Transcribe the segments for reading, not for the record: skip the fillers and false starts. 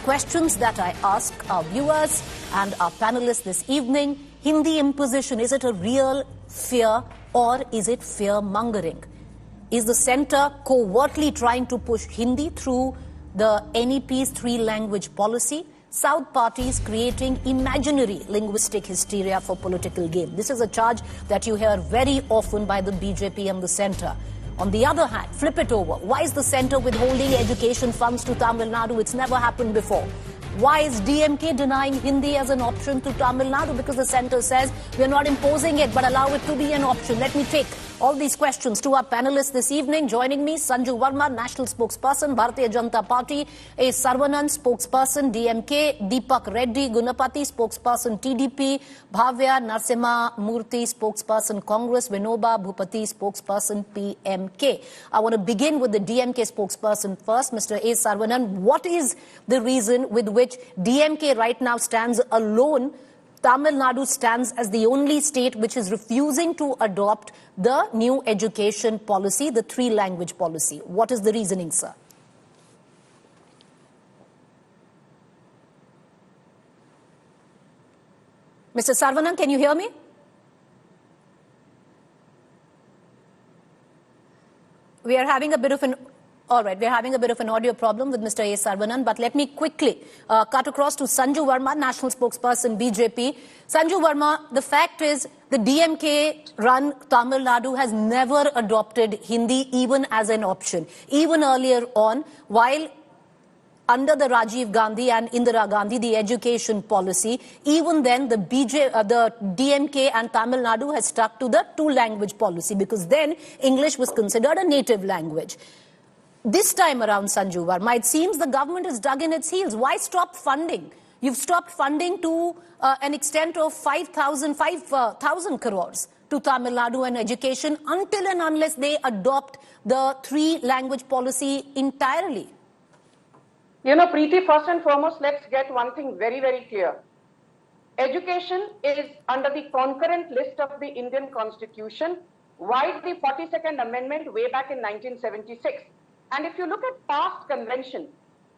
questions that I ask our viewers and our panelists this evening. Hindi imposition, is it a real fear or is it fear-mongering? Is the centre covertly trying to push Hindi through the NEP's three-language policy? South parties creating imaginary linguistic hysteria for political gain. This is a charge that you hear very often by the BJP and the centre. On the other hand, flip it over. Why is the centre withholding education funds to Tamil Nadu? It's never happened before. Why is DMK denying Hindi as an option to Tamil Nadu? Because the centre says we're not imposing it, but allow it to be an option. Let me take all these questions to our panelists this evening. Joining me, Sanju Verma, National Spokesperson, Bharatiya Janata Party, A. Sarvanan, Spokesperson, DMK, Deepak Reddy, Gunapati, Spokesperson, TDP, Bhavya Narsimha Murthy, Spokesperson, Congress, Vinoba Bhupati, Spokesperson, PMK. I want to begin with the DMK spokesperson first, Mr. A. Sarvanan. What is the reason with which DMK right now stands alone? Tamil Nadu stands as the only state which is refusing to adopt the new education policy, the three-language policy. What is the reasoning, sir? Mr. Sarvanan, can you hear me? We are having a bit of an... All right, we're having a bit of an audio problem with Mr. A. Sarvanan, but let me quickly cut across to Sanju Verma, National Spokesperson, BJP. Sanju Verma, the fact is the DMK-run Tamil Nadu has never adopted Hindi even as an option. Even earlier on, while under the Rajiv Gandhi and Indira Gandhi, the education policy, even then the DMK and Tamil Nadu has stuck to the two-language policy because then English was considered a native language. This time around, Sanju Verma, it seems the government has dug in its heels. Why stop funding? You've stopped funding to an extent of 5,000 crores to Tamil Nadu and education until and unless they adopt the three-language policy entirely. You know, Preeti, first and foremost, let's get one thing very, very clear. Education is under the concurrent list of the Indian Constitution, via the 42nd Amendment way back in 1976. And if you look at past convention,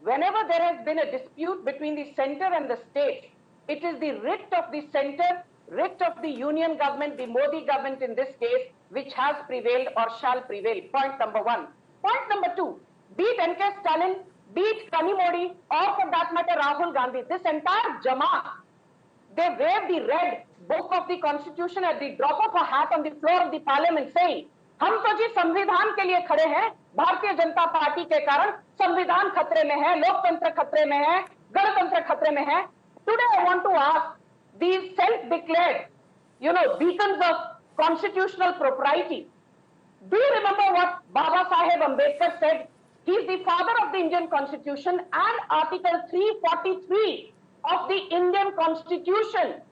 whenever there has been a dispute between the centre and the state, it is the writ of the centre, writ of the union government, the Modi government in this case, which has prevailed or shall prevail. Point number one. Point number two, be it N.K. Stalin, be it Kani Modi, or for that matter Rahul Gandhi, this entire Jamaat, they wave the red book of the constitution at the drop of a hat on the floor of the parliament saying, हम तो जी संविधान के लिए खड़े हैं, Bharatiya Janata party के कारण संविधान खतरे में है, लोकतंत्र खतरे में है, गणतंत्र खतरे में है. Today I want to ask these self-declared, beacons of constitutional propriety. Do you remember what Baba Saheb Ambedkar said? He is the father of the Indian Constitution, and Article 343 of the Indian Constitution,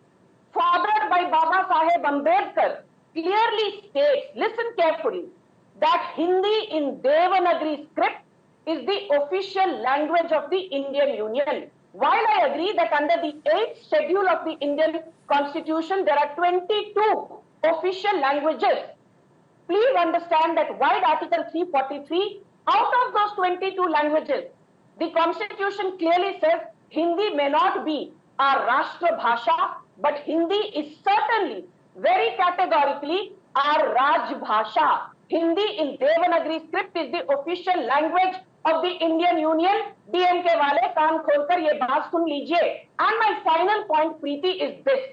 fathered by Baba Saheb Ambedkar, clearly states, listen carefully, that Hindi in Devanagari script is the official language of the Indian Union. While I agree that under the 8th schedule of the Indian Constitution, there are 22 official languages. Please understand that while Article 343, out of those 22 languages, the Constitution clearly says Hindi may not be our Rashtra Bhasha, but Hindi is certainly very categorically our Raj Bhasha. Hindi in Devanagari script is the official language of the Indian Union. DMK wale kaan kholkar ye baat sun lijiye. And my final point, Preeti, is this.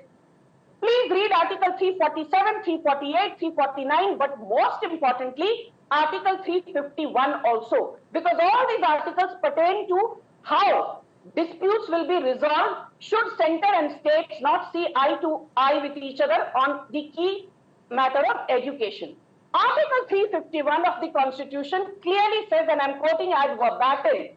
Please read Article 347, 348, 349, but most importantly, Article 351 also. Because all these articles pertain to how disputes will be resolved should centre and states not see eye to eye with each other on the key matter of education. Article 351 of the Constitution clearly says, and I'm quoting as verbatim,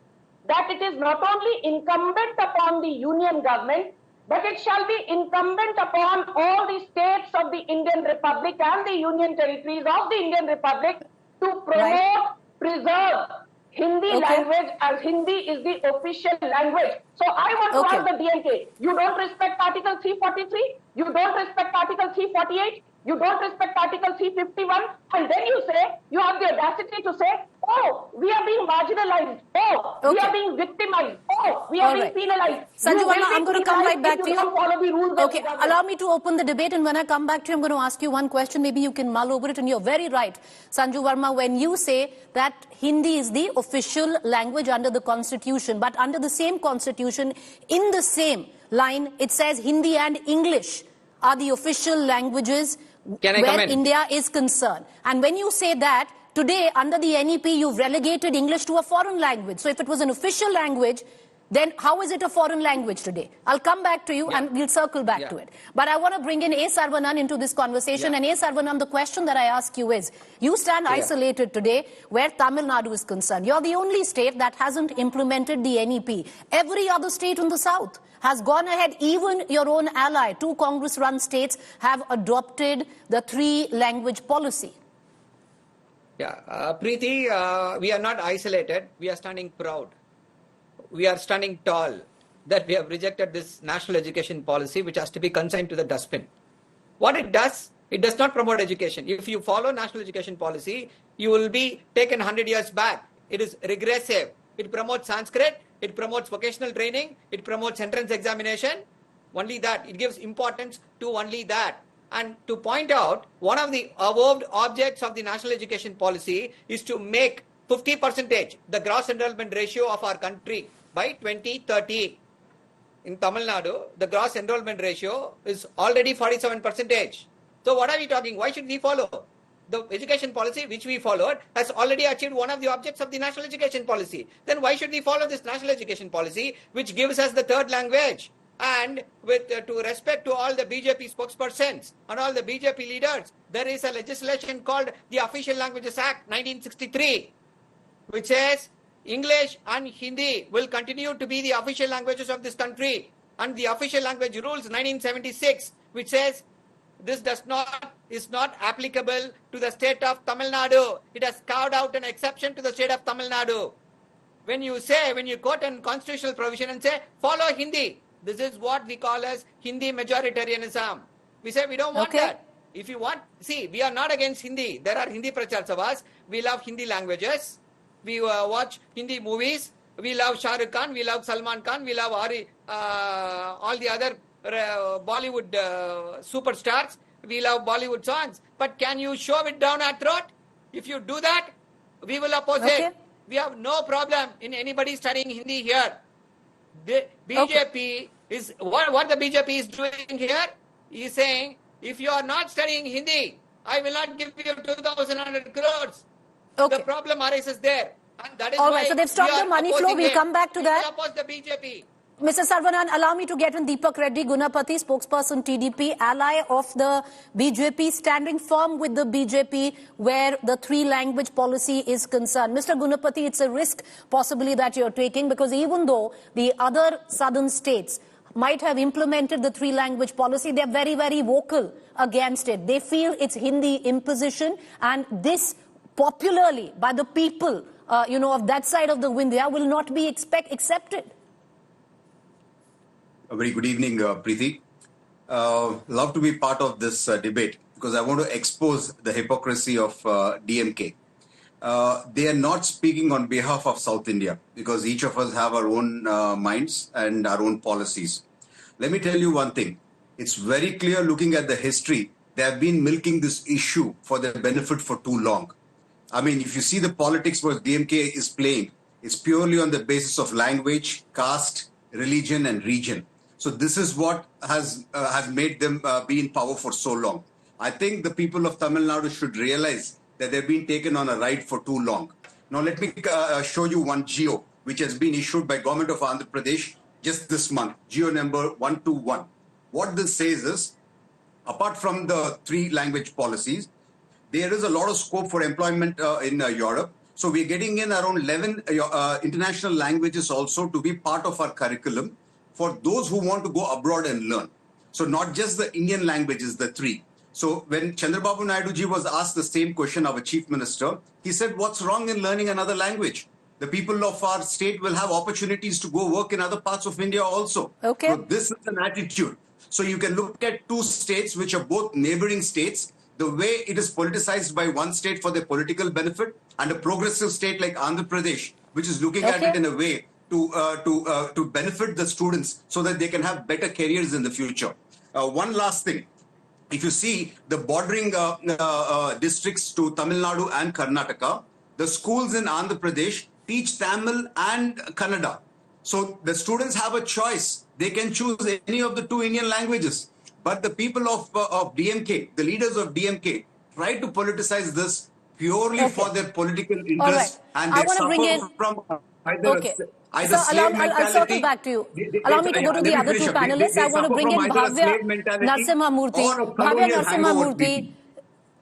that it is not only incumbent upon the Union government, but it shall be incumbent upon all the states of the Indian Republic and the Union territories of the Indian Republic to promote, preserve Hindi language, as Hindi is the official language. So I want to ask the DMK, you don't respect Article 343, you don't respect Article 348, you don't respect Article 351, and then you say, you have the audacity to say, Oh, we are being marginalized. Oh, we are being victimized. Oh, we are being penalized. Sanju Verma, I'm going to come right back to you. Don't follow the rules Okay, allow me to open the debate, and when I come back to you, I'm going to ask you one question. Maybe you can mull over it, and you're very right, Sanju Verma, when you say that Hindi is the official language under the Constitution, but under the same Constitution, in the same line, it says Hindi and English are the official languages where India is concerned. And when you say that, today, under the NEP, you've relegated English to a foreign language. So if it was an official language, then how is it a foreign language today? I'll come back to you and we'll circle back to it. But I want to bring in A. Saravanan into this conversation. And A. Saravanan, the question that I ask you is, you stand isolated today where Tamil Nadu is concerned. You're the only state that hasn't implemented the NEP. Every other state in the south has gone ahead. Even your own ally, 2 Congress-run states, have adopted the 3-language policy. Yeah, Preeti, we are not isolated. We are standing proud. We are standing tall that we have rejected this national education policy, which has to be consigned to the dustbin. What it does not promote education. If you follow national education policy, you will be taken 100 years back. It is regressive. It promotes Sanskrit. It promotes vocational training. It promotes entrance examination. Only that. It gives importance to only that. And to point out, one of the avowed objects of the national education policy is to make 50% the gross enrollment ratio of our country by 2030. In Tamil Nadu, the gross enrollment ratio is already 47%. So what are we talking? Why should we follow? The education policy which we followed has already achieved one of the objects of the national education policy. Then why should we follow this national education policy which gives us the 3rd language? And with to respect to all the BJP spokespersons and all the BJP leaders, there is a legislation called the Official Languages Act 1963, which says English and Hindi will continue to be the official languages of this country. And the Official Language Rules 1976, which says this is not applicable to the state of Tamil Nadu. It has carved out an exception to the state of Tamil Nadu. When you quote a constitutional provision and say, follow Hindi, this is what we call as Hindi majoritarianism. We say we don't want that. If you want, see, we are not against Hindi. There are Hindi prachar sabhas. We love Hindi languages. We watch Hindi movies. We love Shah Rukh Khan. We love Salman Khan. We love all the other Bollywood superstars. We love Bollywood songs. But can you shove it down our throat? If you do that, we will oppose it. We have no problem in anybody studying Hindi here. The BJP is what the BJP is doing here is saying, if you are not studying Hindi, I will not give you 2,100 crores. The problem arises there. And that is why so they've stopped the money flow. We'll come back to that. We will oppose the BJP. Mr. Saravanan, allow me to get in Deepak Reddy Gunapati, spokesperson TDP, ally of the BJP, standing firm with the BJP where the 3-language policy is concerned. Mr. Gunapati, it's a risk possibly that you're taking, because even though the other southern states might have implemented the 3-language policy, they're very, very vocal against it. They feel it's Hindi imposition, and this popularly by the people, of that side of the Vindhya will not be accepted. A very good evening, Preeti. Love to be part of this debate because I want to expose the hypocrisy of DMK. They are not speaking on behalf of South India because each of us have our own minds and our own policies. Let me tell you one thing. It's very clear looking at the history, they have been milking this issue for their benefit for too long. I mean, if you see the politics what DMK is playing, it's purely on the basis of language, caste, religion and region. So this is what has made them be in power for so long. I think the people of Tamil Nadu should realize that they've been taken on a ride for too long. Now let me show you one geo which has been issued by government of Andhra Pradesh just this month, geo number 121. What this says is, apart from the 3-language policies, there is a lot of scope for employment in Europe. So we're getting in around 11 international languages also to be part of our curriculum for those who want to go abroad and learn. So not just the Indian languages, the 3. So when Chandrababu Naidu ji was asked the same question, our chief minister, he said, what's wrong in learning another language? The people of our state will have opportunities to go work in other parts of India also. Okay. So this is an attitude. So you can look at 2 states which are both neighboring states. the way it is politicized by one state for their political benefit and a progressive state like Andhra Pradesh, which is looking at it in a way to benefit the students so that they can have better careers in the future. One last thing. If you see the bordering districts to Tamil Nadu and Karnataka, the schools in Andhra Pradesh teach Tamil and Kannada. So the students have a choice. They can choose any of the two Indian languages. But the people of DMK, the leaders of DMK, try to politicize this purely for their political interest. All right. And I they want to bring in... suffer from either So I'll circle back to you. Allow me to go to the other two panelists. I want to bring in Bhavya Narasimhamurthy.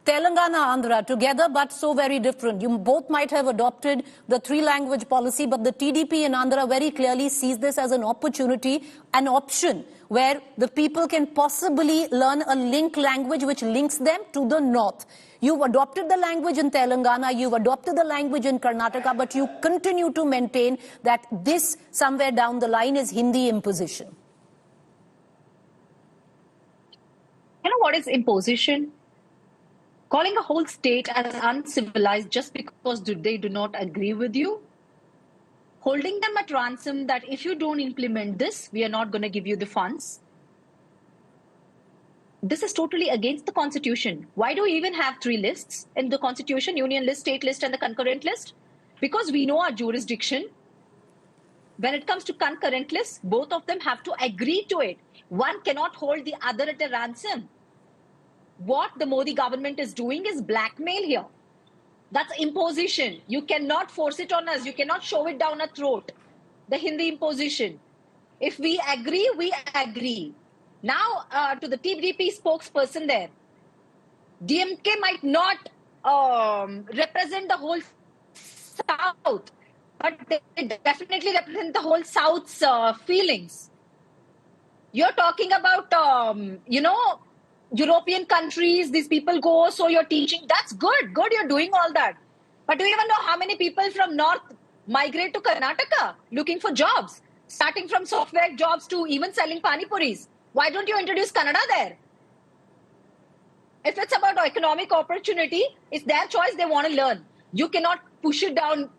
Telangana, Andhra, together but so very different. You both might have adopted the three-language policy, but the TDP in Andhra very clearly sees this as an opportunity, an option, where the people can possibly learn a link language which links them to the north. You've adopted the language in Telangana, you've adopted the language in Karnataka, but you continue to maintain that this, somewhere down the line, is Hindi imposition. You know what is imposition? Calling a whole state as uncivilized just because they do not agree with you. Holding them at ransom that if you don't implement this, we are not going to give you the funds. This is totally against the Constitution. Why do we even have three lists in the Constitution? Union list, state list, and the concurrent list? Because we know our jurisdiction. When it comes to concurrent lists, both of them have to agree to it. One cannot hold the other at a ransom. What the Modi government is doing is blackmail here. That's imposition. You cannot force it on us. You cannot shove it down our throat. The Hindi imposition. If we agree, we agree. Now, to the TDP spokesperson there, DMK might not represent the whole South, but they definitely represent the whole South's feelings. You're talking about, European countries, these people go, so you're teaching. That's good. Good, you're doing all that. But do you even know how many people from North migrate to Karnataka looking for jobs? Starting from software jobs to even selling pani puris. Why don't you introduce Kannada there? If it's about economic opportunity, it's their choice. They want to learn. You cannot push it down.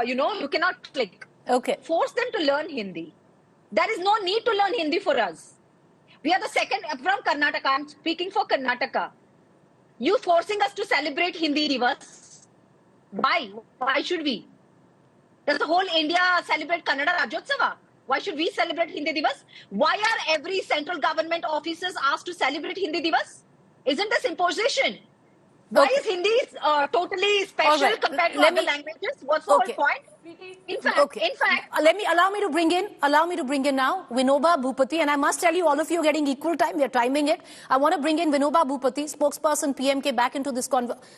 You cannot force them to learn Hindi. There is no need to learn Hindi for us. We are the second from Karnataka. I'm speaking for Karnataka. You forcing us to celebrate Hindi Divas. Why? Why should we? Does the whole India celebrate Kannada Rajyotsava? Why should we celebrate Hindi Divas? Why are every central government officers asked to celebrate Hindi Divas? Isn't this imposition? Why is Hindi totally special compared to other languages? What's the whole point? In fact, allow me to bring in now Vinoba Bhupati, and I must tell you, all of you are getting equal time. We are timing it. I want to bring in Vinoba Bhupati, spokesperson PMK, back into this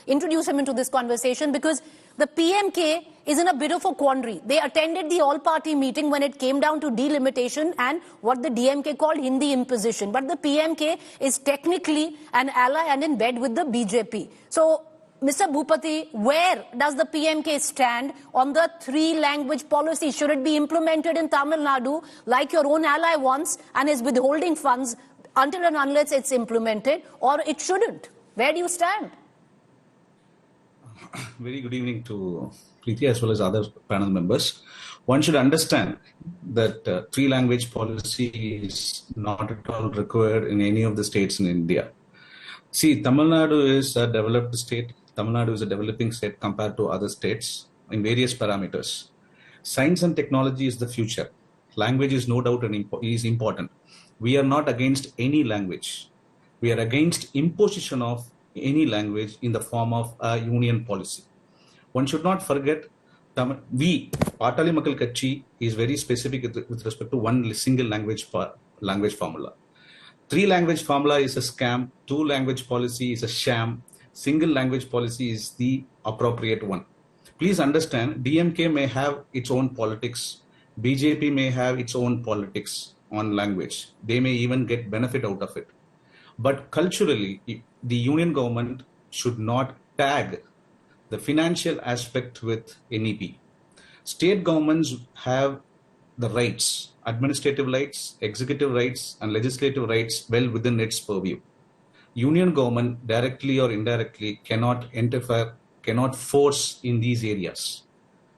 introduce him into this conversation, because the PMK is in a bit of a quandary. They attended the all-party meeting when it came down to delimitation and what the DMK called Hindi imposition. But the PMK is technically an ally and in bed with the BJP. So, Mr. Bhupati, where does the PMK stand on the three-language policy? Should it be implemented in Tamil Nadu like your own ally wants and is withholding funds until and unless it's implemented, or it shouldn't? Where do you stand? Very good evening to Preeti as well as other panel members. One should understand that three-language policy is not at all required in any of the states in India. See, Tamil Nadu is a developed state. Tamil Nadu is a developing state compared to other states in various parameters. Science and technology is the future. Language is no doubt is important. We are not against any language. We are against imposition of any language in the form of a union policy. One should not forget, Patali Makkal Katchi is very specific with respect to one single language formula. Three-language formula is a scam. Two-language policy is a sham. Single language policy is the appropriate one. Please understand, DMK may have its own politics. BJP may have its own politics on language. They may even get benefit out of it. But culturally, the union government should not tag the financial aspect with NEP. State governments have the rights, administrative rights, executive rights, and legislative rights well within its purview. union government directly or indirectly cannot interfere, cannot force in these areas.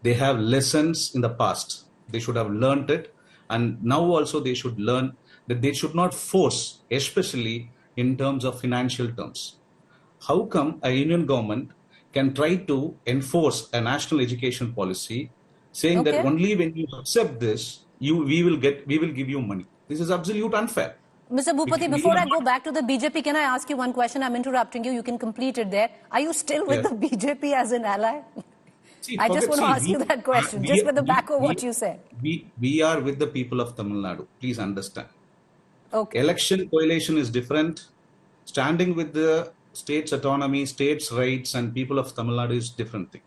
They have lessons in the past. They should have learned it. And now also they should learn that they should not force, especially in terms of financial terms. How come a union government can try to enforce a national education policy saying that only when you accept this, we will give you money? This is absolute unfair. Mr. Bhupati, before I go back to the BJP, can I ask you one question? I'm interrupting you. You can complete it there. Are you still with the BJP as an ally? I just want to ask you that question, just with the back of what you said. We are with the people of Tamil Nadu. Please understand. Okay. Election coalition is different. Standing with the state's autonomy, states' rights, and people of Tamil Nadu is different thing.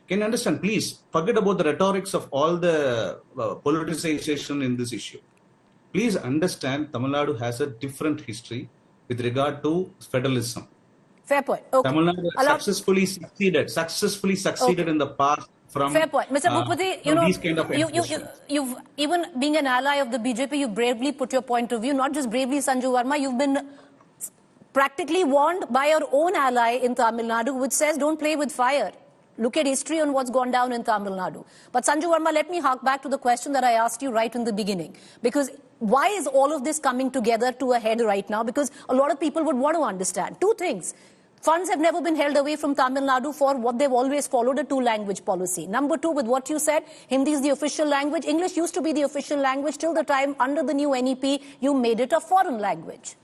Can you understand? Please forget about the rhetorics of all the politicization in this issue. Please understand, Tamil Nadu has a different history with regard to federalism. Fair point. Okay. Tamil Nadu successfully succeeded in the past from fair point. Mr. Bhupati, these kind of you've even being an ally of the BJP, you bravely put your point of view. Not just bravely, Sanju Verma, you've been practically warned by your own ally in Tamil Nadu, which says don't play with fire. Look at history on what's gone down in Tamil Nadu. But Sanju Verma, let me hark back to the question that I asked you right in the beginning. Because why is all of this coming together to a head right now? Because a lot of people would want to understand two things. Funds have never been held away from Tamil Nadu for what they've always followed, a two-language policy. Number two, with what you said, Hindi is the official language. English used to be the official language till the time under the new NEP, you made it a foreign language.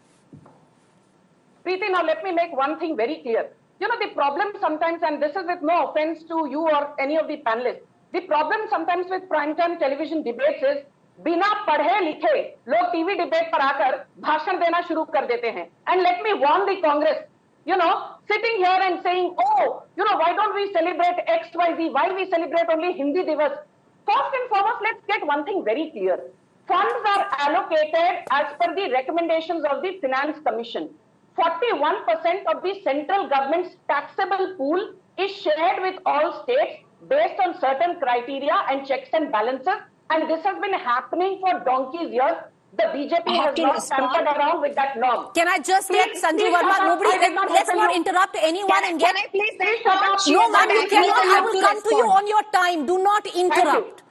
Preeti, now let me make one thing very clear. You know, the problem sometimes, and this is with no offense to you or any of the panelists, the problem sometimes with primetime television debates is, बिना पढ़े लिखे लोग TV debate पर आकर भाषण देना शुरू कर देते हैं. And let me warn the Congress, you know, sitting here and saying, oh, you know, why don't we celebrate XYZ? Why we celebrate only Hindi Divas? First and foremost, let's get one thing very clear. Funds are allocated as per the recommendations of the Finance Commission. 41% of the central government's taxable pool is shared with all states based on certain criteria and checks and balances. And this has been happening for donkey's years. The BJP has not tampered around with that norm. Can I just get Sanju Verma? Let's not interrupt anyone and get... Can I please shut up? No, ma'am, you cannot. I will come to you on your time. Do not interrupt.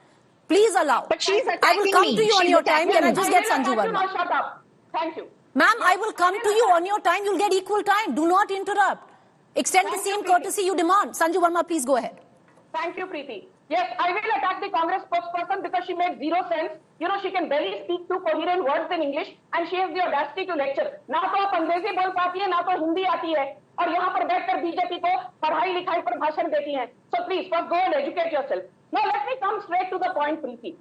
Please allow. But she's attacking I will come to you on your time. Can I just get Sanju Verma? Verma? Shut up. Thank you. Ma'am, I will come to you on your time. You'll get equal time. Do not interrupt. Extend the same courtesy you demand. Sanju Verma, please go ahead. Thank you, Preeti. Yes, I will attack the Congress spokesperson because she made zero sense. You know, she can barely speak two coherent words in English and she has the audacity to lecture. ना तो आप अंग्रेजी बोल पाती है, ना तो हिंदी आती है, और यहाँ पर बैठकर बीजेपी को पढ़ाई लिखाई पर भाषण देती हैं. So please, first go and educate yourself. Now let me come straight to the point, Preeti.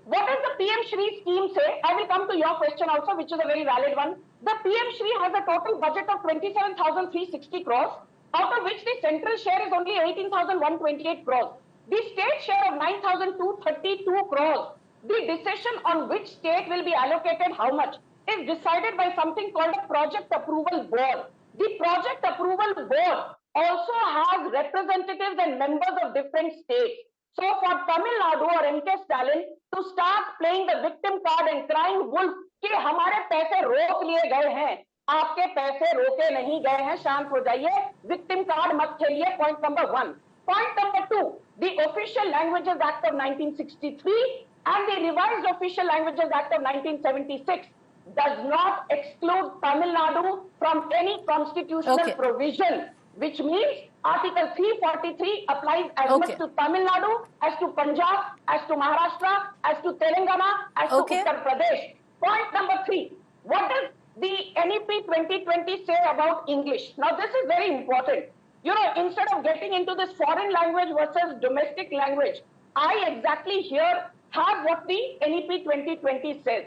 What does the PM Shri scheme say? I will come to your question also, which is a very valid one. The PM Shri has a total budget of 27,360 crores, out of which the central share is only 18,128 crores. The state share of 9,232 crores. The decision on which state will be allocated how much is decided by something called a project approval board. The project approval board also has representatives and members of different states. So for Tamil Nadu or MK Stalin to start playing the victim card and crying wolf कि हमारे पैसे रोक लिए गए हैं, आपके पैसे रोके नहीं गए हैं, शांत हो जाइए, victim card मत खेलिए. Point number one. Point number two, the Official Languages Act of 1963 and the Revised Official Languages Act of 1976 does not exclude Tamil Nadu from any constitutional provision, which means Article 343 applies as much to Tamil Nadu as to Punjab, as to Maharashtra, as to Telangana, as to Uttar Pradesh. Point number three, what does the NEP 2020 say about English? Now this is very important. You know, instead of getting into this foreign language versus domestic language, I exactly here have what the NEP 2020 says.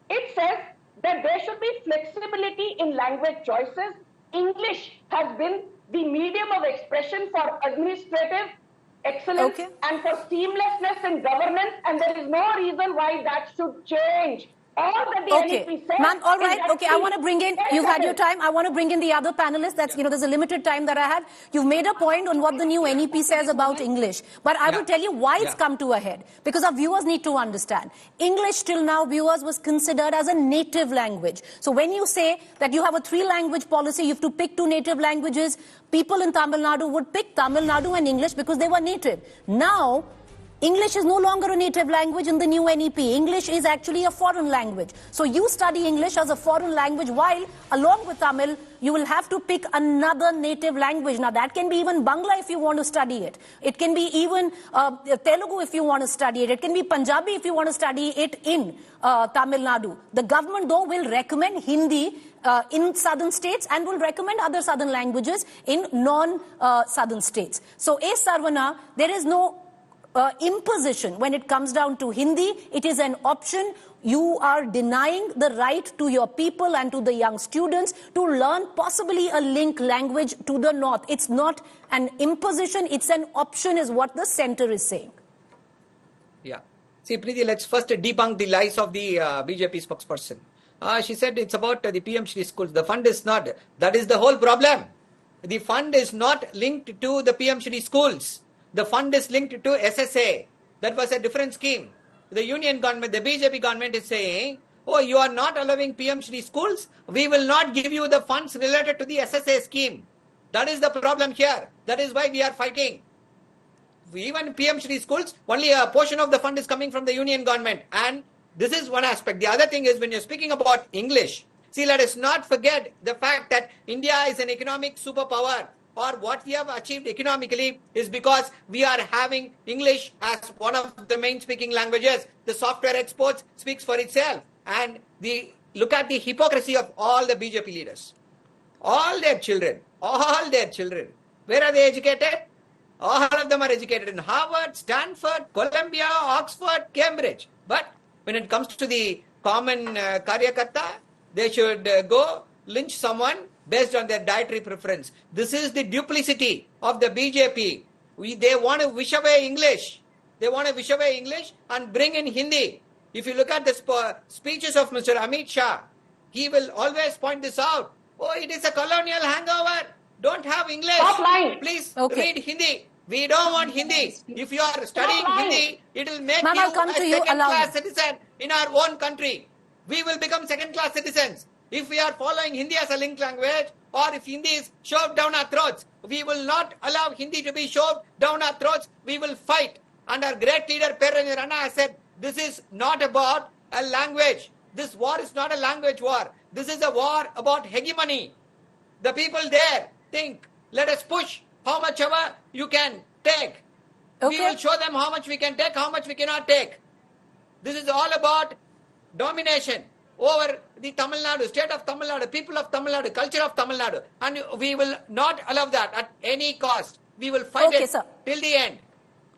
It says that there should be flexibility in language choices. English has been the medium of expression for administrative excellence and for seamlessness in governance, and there is no reason why that should change. All that the Okay, NEP said ma'am, all is right. that Okay, I want to bring in, you've had your time. I want to bring in the other panelists. That's, there's a limited time that I have. You've made a point on what the new NEP says about English. But I will tell you why it's come to a head. Because our viewers need to understand. English till now, viewers, was considered as a native language. So when you say that you have a 3-language policy, you have to pick 2 native languages, people in Tamil Nadu would pick Tamil Nadu and English because they were native. Now, English is no longer a native language in the new NEP. English is actually a foreign language. So you study English as a foreign language while, along with Tamil, you will have to pick another native language. Now, that can be even Bangla if you want to study it. It can be even Telugu if you want to study it. It can be Punjabi if you want to study it in Tamil Nadu. The government, though, will recommend Hindi in southern states and will recommend other southern languages in non-southern states. So, Sarvana, there is no imposition when it comes down to Hindi. It is an option. You are denying the right to your people and to the young students to learn possibly a link language to the north. It's not an imposition, it's an option is what the center is saying. Yeah. See, Preeti, let's first debunk the lies of the BJP spokesperson. She said it's about the PMC schools. The fund is not. That is the whole problem. The fund is not linked to the PMC schools. The fund is linked to SSA. That was a different scheme. The union government, the BJP government is saying, oh, you are not allowing PMC schools. We will not give you the funds related to the SSA scheme. That is the problem here. That is why we are fighting. Even PMC schools, only a portion of the fund is coming from the union government. And this is one aspect. The other thing is when you're speaking about English, see, let us not forget the fact that India is an economic superpower. Or what we have achieved economically is because we are having English as one of the main speaking languages. The software exports speaks for itself. And look at the hypocrisy of all the BJP leaders. All their children, where are they educated? All of them are educated in Harvard, Stanford, Columbia, Oxford, Cambridge. But when it comes to the common Karyakarta, they should go lynch someone based on their dietary preference. This is the duplicity of the BJP. They want to wish away English. They want to wish away English and bring in Hindi. If you look at the speeches of Mr. Amit Shah, he will always point this out. Oh, it is a colonial hangover. Don't have English. Stop lying. Please read Hindi. We don't want Hindi. If you are studying Hindi, it will make you a second-class citizen in our own country. We will become second-class citizens. If we are following Hindi as a linked language, or if Hindi is shoved down our throats, we will not allow Hindi to be shoved down our throats. We will fight. And our great leader, Perenni Rana, has said, this is not about a language. This war is not a language war. This is a war about hegemony. The people there think, let us push how much ever you can take. We will show them how much we can take, how much we cannot take. This is all about domination over the Tamil Nadu, state of Tamil Nadu, people of Tamil Nadu, culture of Tamil Nadu. And we will not allow that at any cost. We will fight it till the end.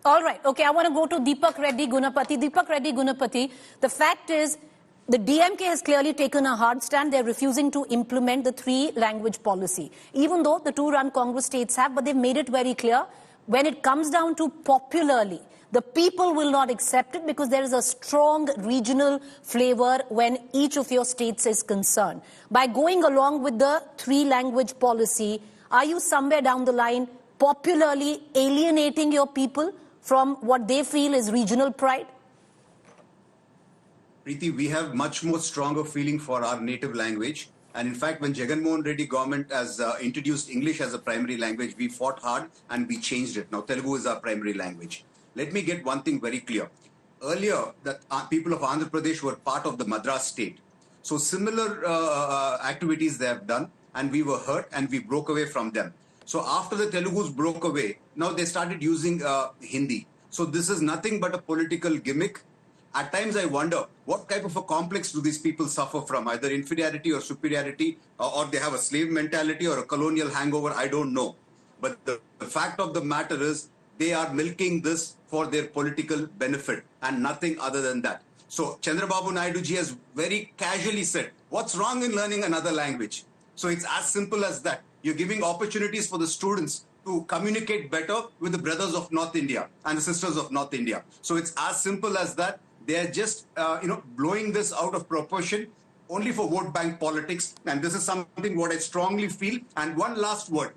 All right. Okay, I want to go to Deepak Reddy Gunapati. Deepak Reddy Gunapati, the fact is, the DMK has clearly taken a hard stand. They're refusing to implement the 3-language policy. Even though the 2-run Congress states have, but they've made it very clear, when it comes down to popularly, the people will not accept it because there is a strong regional flavor when each of your states is concerned. By going along with the 3-language policy, are you somewhere down the line popularly alienating your people from what they feel is regional pride? Preeti, we have much more stronger feeling for our native language. And in fact, when Jagan Mohan Reddy government has introduced English as a primary language, we fought hard and we changed it. Now Telugu is our primary language. Let me get one thing very clear. Earlier, the people of Andhra Pradesh were part of the Madras state. So similar activities they have done, and we were hurt and we broke away from them. So after the Telugus broke away, now they started using Hindi. So this is nothing but a political gimmick. At times I wonder, what type of a complex do these people suffer from? Either inferiority or superiority, or they have a slave mentality or a colonial hangover, I don't know. But the fact of the matter is, they are milking this for their political benefit and nothing other than that. So Chandrababu Naidu ji has very casually said, what's wrong in learning another language? So it's as simple as that. You're giving opportunities for the students to communicate better with the brothers of North India and the sisters of North India. So it's as simple as that. They are just, blowing this out of proportion only for vote bank politics. And this is something what I strongly feel. And one last word.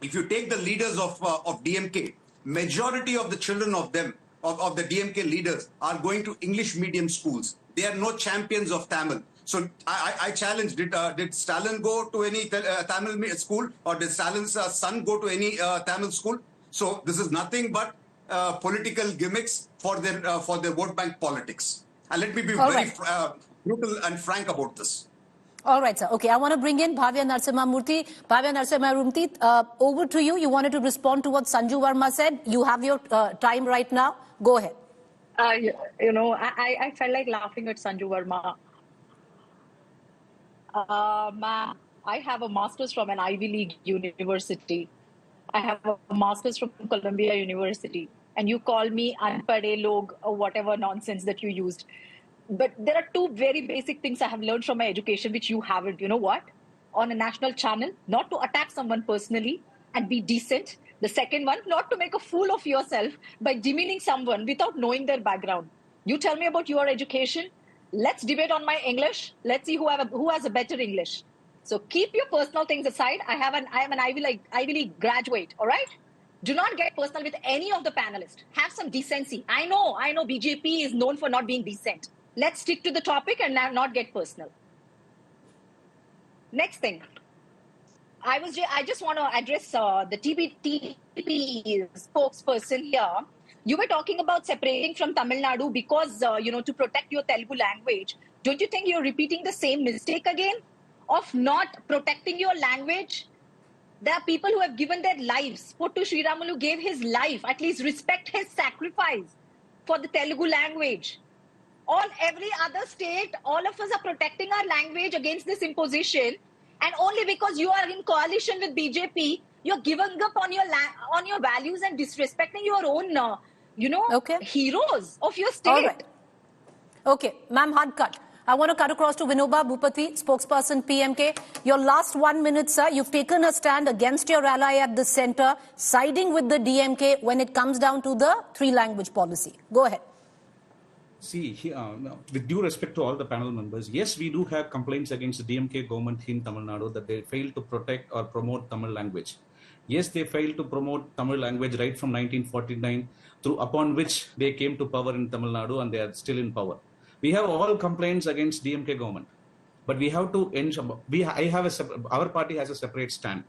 If you take the leaders of DMK, majority of the children of them, of the DMK leaders, are going to English medium schools. They are no champions of Tamil. So I challenge, did Stalin go to any Tamil school, or did Stalin's son go to any Tamil school? So this is nothing but political gimmicks for their vote bank politics. And let me be very brutal and frank about this. All right, sir. Okay, I want to bring in Bhavya Narasimhamurthy. Bhavya Narasimhamurthy, over to you. You wanted to respond to what Sanju Verma said. You have your time right now. Go ahead. I felt like laughing at Sanju Verma. Ma'am, I have a master's from an Ivy League university. I have a master's from Columbia University. And you call me unpade log or whatever nonsense that you used. But there are two very basic things I have learned from my education, which you haven't. You know what? On a national channel, not to attack someone personally and be decent. The second one, not to make a fool of yourself by demeaning someone without knowing their background. You tell me about your education. Let's debate on my English. Let's see who has a better English. So keep your personal things aside. I am an Ivy League graduate, all right? Do not get personal with any of the panelists. Have some decency. I know BJP is known for not being decent. Let's stick to the topic and not get personal. Next thing. I just want to address the TP spokesperson here. You were talking about separating from Tamil Nadu because, to protect your Telugu language. Don't you think you're repeating the same mistake again of not protecting your language? There are people who have given their lives. Pottu Sriramulu gave his life. At least respect his sacrifice for the Telugu language. On every other state, all of us are protecting our language against this imposition. And only because you are in coalition with BJP, you're giving up on your values and disrespecting your own, heroes of your state. All right. Okay, ma'am, hard cut. I want to cut across to Vinoba Bhupati, spokesperson PMK. Your last 1 minute, sir. You've taken a stand against your ally at the center, siding with the DMK when it comes down to the three-language policy. Go ahead. See, with due respect to all the panel members, yes, we do have complaints against the DMK government in Tamil Nadu that they failed to protect or promote Tamil language. Yes, they failed to promote Tamil language right from 1949, upon which they came to power in Tamil Nadu, and they are still in power. We have all complaints against DMK government, but we have to our party has a separate stand,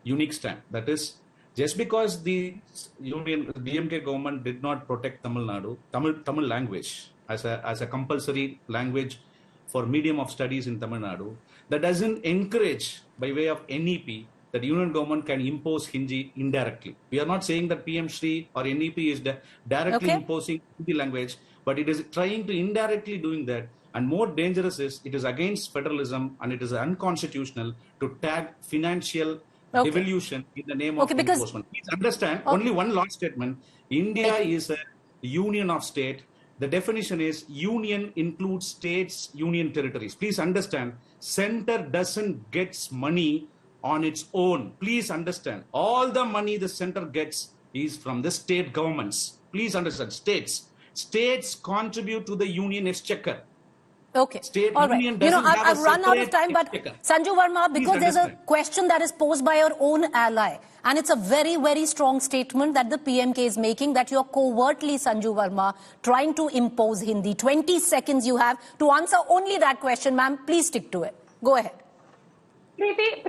unique stand. That is, just because the DMK government did not protect Tamil Nadu, Tamil language as a compulsory language for medium of studies in Tamil Nadu, that doesn't encourage by way of NEP that union government can impose Hindi indirectly. We are not saying that PM Shri or NEP is directly imposing Hindi language, but it is trying to indirectly doing that. And more dangerous is it is against federalism and it is unconstitutional to tag financial devolution in the name of enforcement. Please understand, only one last statement. India is a union of state. The definition is union includes states, union territories. Please understand, center doesn't get money on its own. Please understand, all the money the center gets is from the state governments. Please understand, states contribute to the union exchequer. Okay. State all right. union doesn't have I've run out of time, but Sanju Verma, because there's a question that is posed by your own ally, and it's a very, very strong statement that the PMK is making, that you're covertly, Sanju Verma, trying to impose Hindi. 20 seconds you have to answer only that question, ma'am. Please stick to it. Go ahead. Preeti,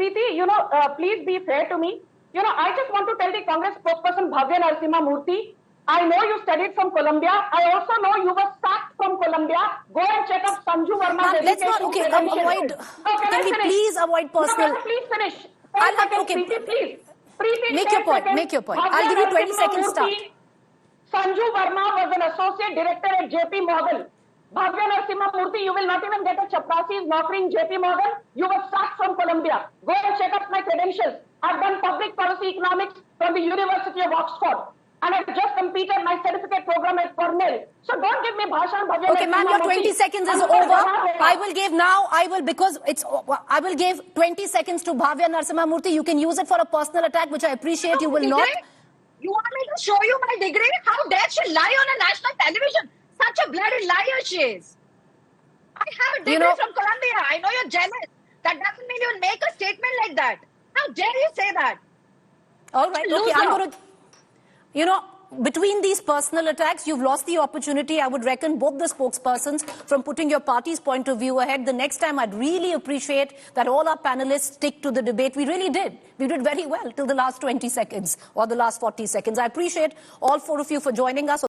please be fair to me. I just want to tell the Congress spokesperson Bhavya Narasimhamurthy, I know you studied from Columbia. I also know you were sacked from Columbia. Go and check up Sanju Verma's let's not, avoid, can we please avoid personal... No, please finish. Preeti, please. Make your point. I'll give you 20 seconds start. Sanju Verma was an associate director at JP Morgan. Bhavya Narasimhamurthy, you will not even get a chaprasi's naukri in JP Morgan. You were sacked from Columbia. Go and check up my credentials. I've done public policy economics from the University of Oxford. And I've just completed my certificate program at Cornell. So don't give me bhashan, Bhavya. Okay, ma'am, your 20 seconds is over. I will give 20 seconds to Bhavya Narasimhamurthy. You can use it for a personal attack, which I appreciate. You will not. You want me to show you my degree? How dare she lie on a national television? Such a bloody liar she is. I have a degree from Columbia. I know you're jealous. That doesn't mean you'll make a statement like that. How dare you say that? All right, okay, I'm going to, between these personal attacks, you've lost the opportunity, I would reckon, both the spokespersons from putting your party's point of view ahead. The next time, I'd really appreciate that all our panelists stick to the debate. We really did. We did very well till the last 20 seconds or the last 40 seconds. I appreciate all four of you for joining us.